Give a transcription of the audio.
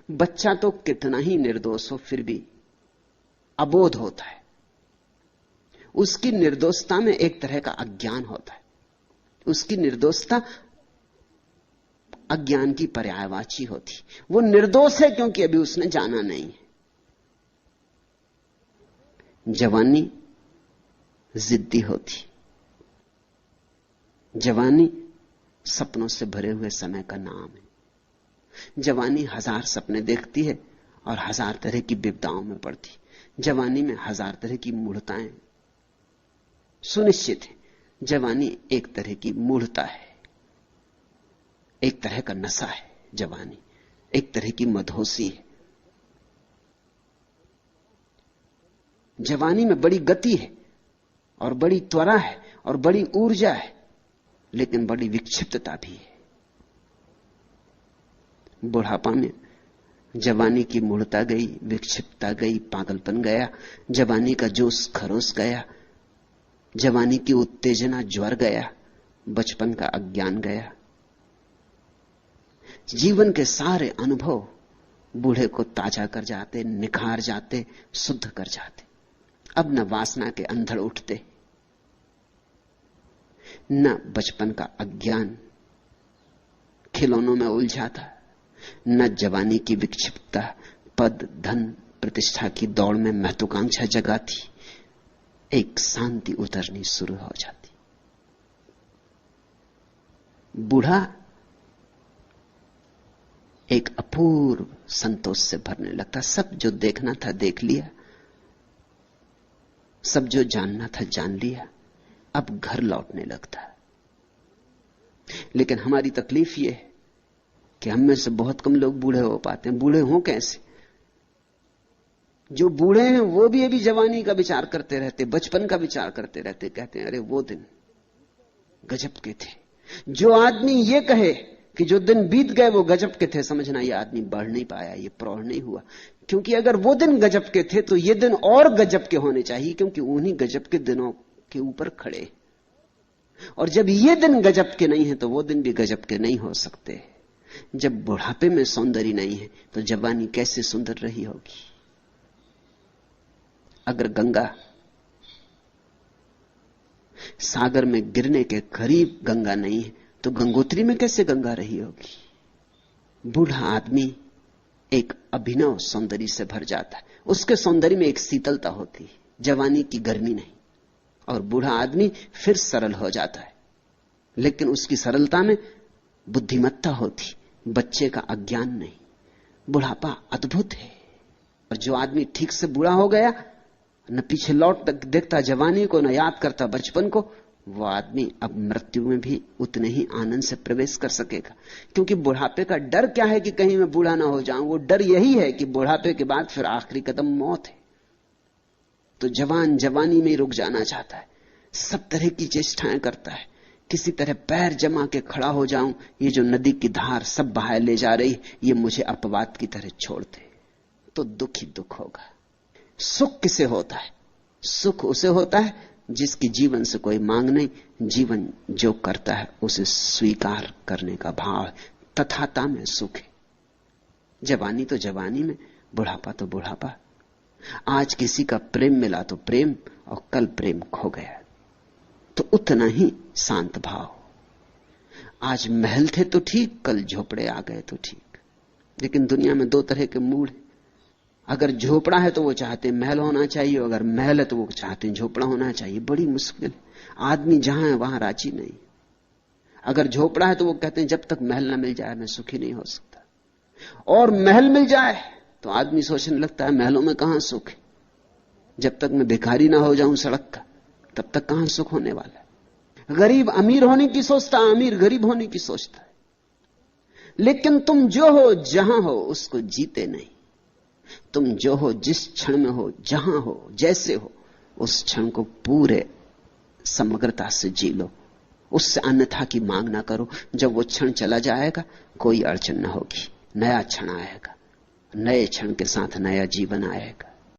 बच्चा तो कितना ही निर्दोष हो फिर भी अबोध होता है। उसकी निर्दोषता में एक तरह का अज्ञान होता है। उसकी निर्दोषता अज्ञान की पर्यायवाची होती। वो निर्दोष है क्योंकि अभी उसने जाना नहीं है। जवानी जिद्दी होती। जवानी सपनों से भरे हुए समय का नाम है। जवानी हजार सपने देखती है और हजार तरह की विपदाओं में पड़ती। जवानी में हजार तरह की मूढ़ताएं सुनिश्चित है। जवानी एक तरह की मूढ़ता है, एक तरह का नशा है। जवानी एक तरह की मदहोशी है। जवानी में बड़ी गति है और बड़ी त्वरा है और बड़ी ऊर्जा है, लेकिन बड़ी विक्षिप्तता भी है। बुढ़ापा में जवानी की मूढ़ता गई, विक्षिप्तता गई, पागलपन गया, जवानी का जोश खरोश गया, जवानी की उत्तेजना ज्वर गया, बचपन का अज्ञान गया। जीवन के सारे अनुभव बूढ़े को ताजा कर जाते, निखार जाते, शुद्ध कर जाते। अब न वासना के अंधड़ उठते, न बचपन का अज्ञान खिलौनों में उलझाता, न जवानी की विक्षिप्तता पद धन प्रतिष्ठा की दौड़ में महत्वाकांक्षा जगाती। एक शांति उतरनी शुरू हो जाती। बूढ़ा एक अपूर्व संतोष से भरने लगता। सब जो देखना था देख लिया, सब जो जानना था जान लिया, अब घर लौटने लगता। लेकिन हमारी तकलीफ यह है कि हम में से बहुत कम लोग बूढ़े हो पाते हैं। बूढ़े हों कैसे? जो बूढ़े हैं वो भी अभी जवानी का विचार करते रहते, बचपन का विचार करते रहते, कहते हैं अरे वो दिन गजब के थे। जो आदमी ये कहे कि जो दिन बीत गए वो गजब के थे, समझना ये आदमी बढ़ नहीं पाया, ये प्रौढ़ नहीं हुआ। क्योंकि अगर वो दिन गजब के थे तो ये दिन और गजब के होने चाहिए, क्योंकि उन्हीं गजब के दिनों के ऊपर खड़े। और जब ये दिन गजब के नहीं है तो वो दिन भी गजब के नहीं हो सकते। जब बुढ़ापे में सौंदर्य नहीं है तो जवानी कैसे सुंदर रही होगी? अगर गंगा सागर में गिरने के करीब गंगा नहीं है तो गंगोत्री में कैसे गंगा रही होगी? बूढ़ा आदमी एक अभिनव सौंदर्य से भर जाता है। उसके सौंदर्य में एक शीतलता होती है, जवानी की गर्मी नहीं। और बूढ़ा आदमी फिर सरल हो जाता है, लेकिन उसकी सरलता में बुद्धिमत्ता होती, बच्चे का अज्ञान नहीं। बुढ़ापा अद्भुत है। और जो आदमी ठीक से बूढ़ा हो गया, न पीछे लौट देखता जवानी को, न याद करता बचपन को, वो आदमी अब मृत्यु में भी उतने ही आनंद से प्रवेश कर सकेगा। क्योंकि बुढ़ापे का डर क्या है कि कहीं मैं बूढ़ा ना हो जाऊं? वो डर यही है कि बुढ़ापे के बाद फिर आखिरी कदम मौत है। तो जवान जवानी में रुक जाना चाहता है, सब तरह की चेष्टाएं करता है, किसी तरह पैर जमा के खड़ा हो जाऊं, ये जो नदी की धार सब बहाए ले जा रही, ये मुझे अपवाद की तरह छोड़ दे, तो दुख ही दुख होगा। सुख किसे होता है? सुख उसे होता है जिसकी जीवन से कोई मांग नहीं, जीवन जो करता है उसे स्वीकार करने का भाव है। तथाता में सुख है। जवानी तो जवानी में, बुढ़ापा तो बुढ़ापा। आज किसी का प्रेम मिला तो प्रेम, और कल प्रेम खो गया तो उतना ही शांत भाव। आज महल थे तो ठीक, कल झोपड़े आ गए तो ठीक। लेकिन दुनिया में दो तरह के मूड हैं। अगर झोपड़ा है तो वो चाहते महल होना चाहिए, अगर महल है तो वो चाहते झोपड़ा होना चाहिए। बड़ी मुश्किल है। आदमी जहां है वहां राजी नहीं। अगर झोपड़ा है तो वो कहते हैं जब तक महल ना मिल जाए मैं सुखी नहीं हो सकता, और महल मिल जाए तो आदमी सोचने लगता है महलों में कहां सुख है, जब तक मैं भिखारी ना हो जाऊं सड़क का तब तक कहां सुख होने वाला है। गरीब अमीर होने की सोचता है, अमीर गरीब होने की सोचता है। लेकिन तुम जो हो जहां हो उसको जीते नहीं। तुम जो हो, जिस क्षण में हो, जहां हो, जैसे हो, उस क्षण को पूरे समग्रता से जी लो। उससे अन्यथा की मांग ना करो। जब वो क्षण चला जाएगा कोई अड़चन ना होगी, नया क्षण आएगा, नए क्षण के साथ नया जीवन आएगा।